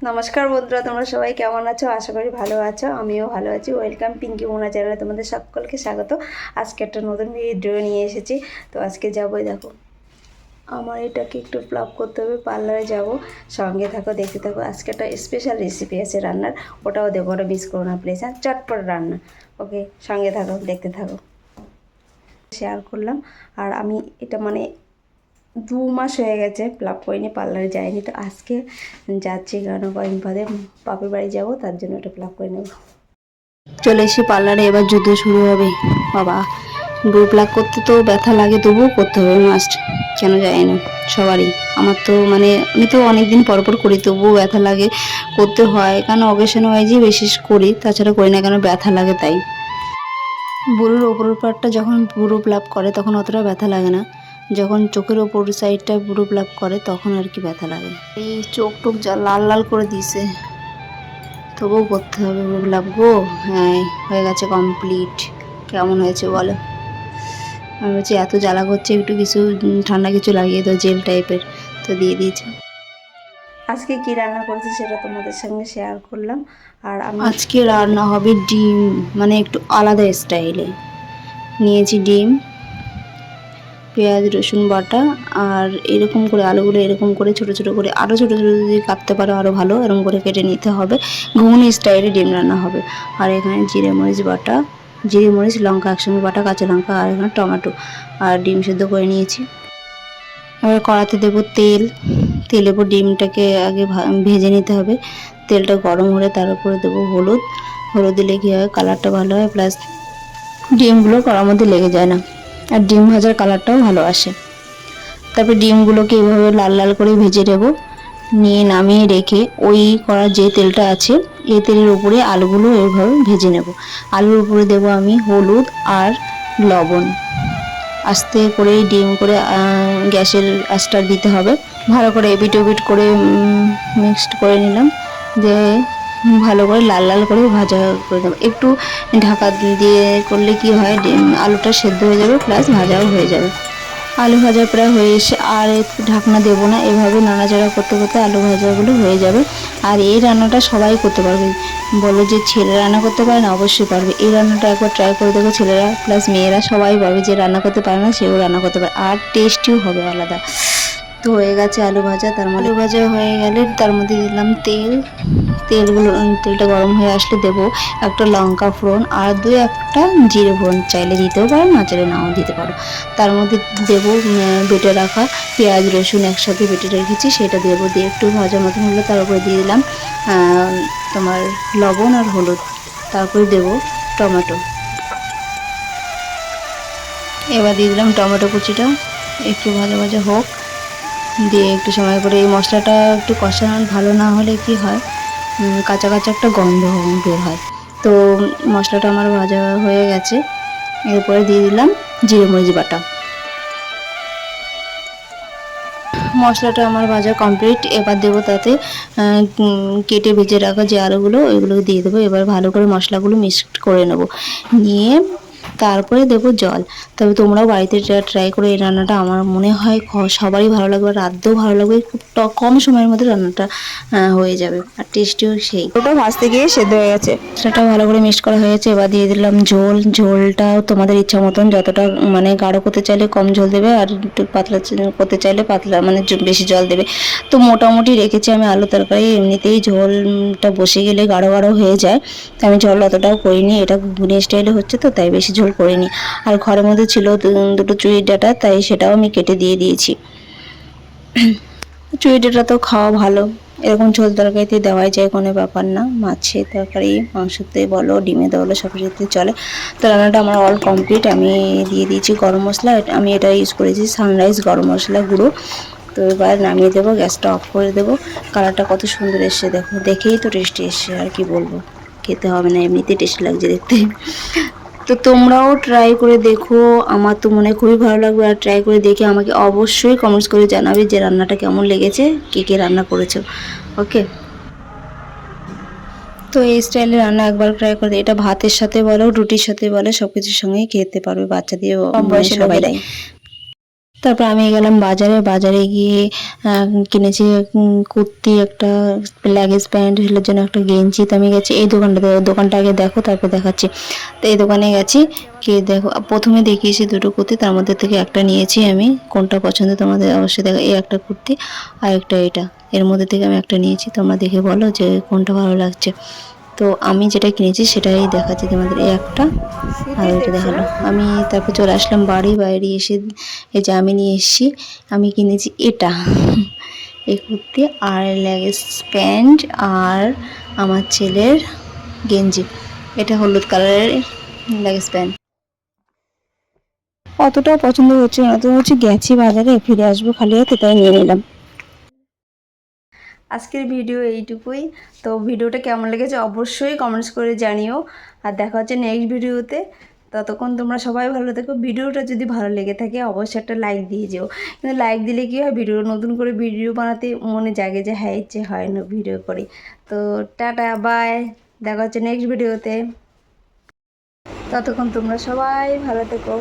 নমস্কার বন্ধুরা, তোমরা সবাই কেমন আছো? আশা করি ভালো আছো। আমিও ভালো আছি। ওয়েলকাম পিঙ্কি মোনা চ্যানেলে তোমাদের সকলকে স্বাগত। আজকে একটা নতুন ভিডিও নিয়ে এসেছি। তো আজকে যাবোই, দেখো আমার এটাকে একটু প্লাগ করতে হবে, পার্লারে যাব। সঙ্গে থাকো, দেখতে থাকো। আজকে একটা স্পেশাল রেসিপি আছে রান্নার, ওটাও দেখো, ওটা মিস করো না প্লিজ। হ্যাঁ, চটপট রান্না। ওকে, সঙ্গে থাকো, দেখতে থাকো। শেয়ার করলাম। আর আমি এটা 2 মাস হয়ে গেছে প্লাগ করিনি, পার্লারে যাইনি। তো আজকে যাচ্ছি, কারণ কয়েকদিন বাদে বাপের বাড়ি যাবো, তার জন্য এটা প্লাগ করে নেব। চলে এসে পার্লারে, এবার যুদ্ধ শুরু হবে। বাবা, ব্রু প্লাগ করতে তো ব্যথা লাগে, তবুও করতে হবে মাস্ট। কেন যায় না সবারই। আমার তো আমি তো অনেকদিন পর পর করি, তবুও ব্যথা লাগে, করতে হয়। কারণ অকেশন ওয়াইজই বেশি করি, তাছাড়া করি না কেন, ব্যথা লাগে তাই। বুড়োর ওপরের পার্টটা যখন পুরো প্লাগ করে তখন অতটা ব্যথা লাগে না, যখন চোখের ওপর সাইডটা পুরো প্লাগ করে তখন আর কি ব্যথা লাগে। এই চোখ টোক যা লাল লাল করে দিয়েছে, তবুও করতে হবে পুরো প্লাগ গো। হ্যাঁ, হয়ে গেছে কমপ্লিট। কেমন হয়েছে বলো? আমি বলছি এত জ্বালা করছে, একটু কিছু ঠান্ডা কিছু লাগিয়ে দাও, জেল টাইপের। তো দিয়ে দিয়েছে। আজকে কি রান্না করেছি সেটা তোমাদের সঙ্গে শেয়ার করলাম। আর আমি আজকে রান্না হবে ডিম, একটু আলাদা স্টাইলে নিয়েছি ডিম, পেঁয়াজ রসুন বাটা, আর এরকম করে আলুগুলো এরকম করে ছোট ছোট করে, আরও ছোট ছোট যদি কাটতে পারো আরও ভালো, এরকম করে কেটে নিতে হবে। ঘুগনি স্টাইলে ডিম রান্না হবে। আর এখানে জিরে মরিচ বাটা, জিরে মরিচ লঙ্কা একসঙ্গে বাটা, কাঁচা লঙ্কা, আর এখানে টমেটো, আর ডিম সেদ্ধ করে নিয়েছি। এবার কড়াতে দেবো তেল। তেলের উপর ডিমটাকে আগে ভেজে নিতে হবে। তেলটা গরম হলে তার উপরে দেবো হলুদ। হলুদ দিলে কী হয়, কালারটা ভালো হয়, প্লাস ডিমগুলো কড়ার মধ্যে লেগে যায় না, আর ডিম ভাজার কালারটাও ভালো আসে। তারপর ডিমগুলোকে এইভাবে লাল লাল করে ভেজে নেব। নিয়ে নামিয়ে রেখে ওই কড়ার যে তেলটা আছে, এই তেলের উপরে আলুগুলো এইভাবে ভেজে নেব। আলুর উপরে দেব আমি হলুদ আর লবণ। আস্তে করে ডিম করে গ্যাসের আঁচটা দিতে হবে। ভালো করে এপিট ওপিট করে মিক্সড করে নিলাম, দিয়ে ভালো করে লাল লাল করে ভাজা করে দেবো। একটু ঢাকা দিয়ে করলে কি হয়, আলুটা সেদ্ধ হয়ে যাবে, প্লাস ভাজাও হয়ে যাবে। আলু ভাজা প্রায় হয়ে এসে আর একটু ঢাকনা দেবো না, এভাবে নাড়াচাড়া করতে করতে আলু ভাজাগুলো হয়ে যাবে। আর এই রান্নাটা সবাই করতে পারবে। বলো যে ছেলে রান্না করতে পারে না, অবশ্যই পারবে। এই রান্নাটা একবার ট্রাই করে দেখো, ছেলেরা প্লাস মেয়েরা সবাই পারবে। যে রান্না করতে পারে না সেও রান্না করতে পারে, আর টেস্টিও হবে আলাদা। তো হয়ে গেছে আলু ভাজা। আলু ভাজা হয়ে গেলে তার মধ্যে দিলাম তেল। তেলটা গরম হয়ে আসলে দেবো একটা লঙ্কা ফোড়ন, আর একটা জিরে ফোড়ন। চাইলে দিতেও পারো, না চাইলে নাও দিতে পারো। তার মধ্যে দেবো বেটে রাখা পেঁয়াজ রসুন একসাথে বেটে রেখেছি, সেটা দেবো। দিয়ে একটু ভাজা মতন হলে তার উপরে দিয়ে দিলাম তোমার লবণ আর হলুদ। তারপরে দেবো টমেটো। এবার দিয়ে দিলাম টমেটো কুচিটা, একটু ভাজা ভাজা হোক। দিয়ে একটু সময় করে এই মশলাটা একটু কষানো ভালো না হলে কি হয়, কাঁচা কাঁচা একটা গন্ধ বের হয়। তো মশলাটা আমার ভাজা হয়ে গেছে। এরপরে দিয়ে দিলাম জিরে মরিচ বাটা। মশলাটা আমার ভাজা কমপ্লিট। এবার দেবো তাতে কেটে ভেজে রাখা যে আলুগুলো, ওইগুলো দিয়ে দেবো। এবার ভালো করে মশলাগুলো মিক্সড করে নেব, নিয়ে তারপরে দেবো জল। তবে তোমরাও বাড়িতে ট্রাই করে এই রান্নাটা, আমার মনে হয় সবারই ভালো লাগবে, রাঁধতেও ভালো লাগবে। খুব কম সময়ের মধ্যে রান্নাটা হয়ে যাবে, আর টেস্টিও সেই। ওটা ভাজতে গিয়ে সেদ্ধ হয়ে গেছে, সেটা ভালো করে মিক্সড করা হয়ে গেছে। এবার দিয়ে দিলাম ঝোল। ঝোলটাও তোমাদের ইচ্ছা মতন, যতটা গাঢ় করতে চাইলে কম ঝোল দেবে, আর একটু পাতলা করতে চাইলে পাতলা, বেশি জল দেবে। তো মোটামুটি রেখেছি আমি আলু তরকারি। এমনিতেই ঝোলটা বসে গেলে গাঢ় গাঢ় হয়ে যায়, তো আমি ঝোল অতটাও করিনি। এটা ঘুগনি স্টাইলে হচ্ছে তো, তাই বেশি ঝোল করিনি। আর ঘরের মধ্যে ছিল দুটো চুইর ডাঁটা, তাই সেটাও আমি কেটে দিয়ে দিয়েছি। চুই ডাঁটা তো খাওয়া ভালো, এরকম ঝোল তরকারিতে দেওয়াই যায়, কোনো ব্যাপার না। মাছের তরকারি, মাংসতে বলো, ডিমে বলো, সব কিছুতে চলে। তো রান্নাটা আমার অল কমপ্লিট। আমি দিয়ে দিয়েছি গরম মশলা। আমি এটা ইউজ করেছি সানরাইজ গরম মশলা গুঁড়ো। তো এবার নামিয়ে দেবো, গ্যাসটা অফ করে দেবো। কালারটা কত সুন্দর এসছে দেখো, দেখেই তো টেস্টি এসছে, আর কি বলবো। খেতে হবে না, এমনিতেই টেস্টি লাগছে দেখতে। তো তোমরাও ট্রাই করে দেখো, আমার তো মনে খুবই ভালো লাগবে। আর ট্রাই করে দেখে আমাকে অবশ্যই কমেন্টস করে জানাবে যে রান্নাটা কেমন লেগেছে, কে কে রান্না করেছো। ওকে, তো এই স্টাইলে রান্না একবার ট্রাই করে। এটা ভাতের সাথে বলো, রুটির সাথে বলো, সব কিছুর সঙ্গেই খেতে পারবে, বাচ্চা দিয়ে কম বয়সী সবাই। তারপর আমি গেলাম বাজারে গিয়ে কিনেছি কুর্তি, একটা লেগিংস প্যান্ট, ছেলের জন্য একটা গেঞ্জি। তো আমি গেছি এই দোকানটা আগে দেখো তারপর দেখাচ্ছি। তো এই দোকানে গেছি, কি দেখো প্রথমে দেখিয়েছি দুটো কুর্তি, তার মধ্যে থেকে একটা নিয়েছি আমি। কোনটা পছন্দ তোমাদের অবশ্যই দেখো, এই একটা কুর্তি আর একটা এটা, এর মধ্যে থেকে আমি একটা নিয়েছি। তোমরা দেখে বলো যে কোনটা ভালো লাগছে। তো আমি যেটা কিনেছি সেটাই দেখাচ্ছি তোমাদের, এই একটা আর ওইটা দেখালো। আমি তারপর চলে আসলাম বাইরে এসে এই যে আমি নিয়ে এসেছি, আমি কিনেছি এটা এই কুর্তি আর লেগিংস প্যান্ট আর আমার ছেলের গেঞ্জি, এটা হলুদ কালারের লেগিংস প্যান্ট। অতটাও পছন্দ হচ্ছে না, তো হচ্ছে গেছি বাজারে, ফিরে আসবো খালি হাতে, তাই নিয়ে নিলাম। আজকের ভিডিও এইটুকুই। তো ভিডিওটা কেমন লেগেছে অবশ্যই কমেন্টস করে জানিও, আর দেখা হচ্ছে নেক্সট ভিডিওতে। ততক্ষণ তোমরা সবাই ভালো থেকো। ভিডিওটা যদি ভালো লেগে থাকে অবশ্যই একটা লাইক দিয়ে যেও, কিন্তু লাইক দিলে কী হয়, ভিডিও নতুন করে ভিডিও বানাতে মনে জাগে যে হ্যাঁ ইচ্ছে হয় না ভিডিও করি। তো টাটা বাই, দেখা হচ্ছে নেক্সট ভিডিওতে। ততক্ষণ তোমরা সবাই ভালো থেকো।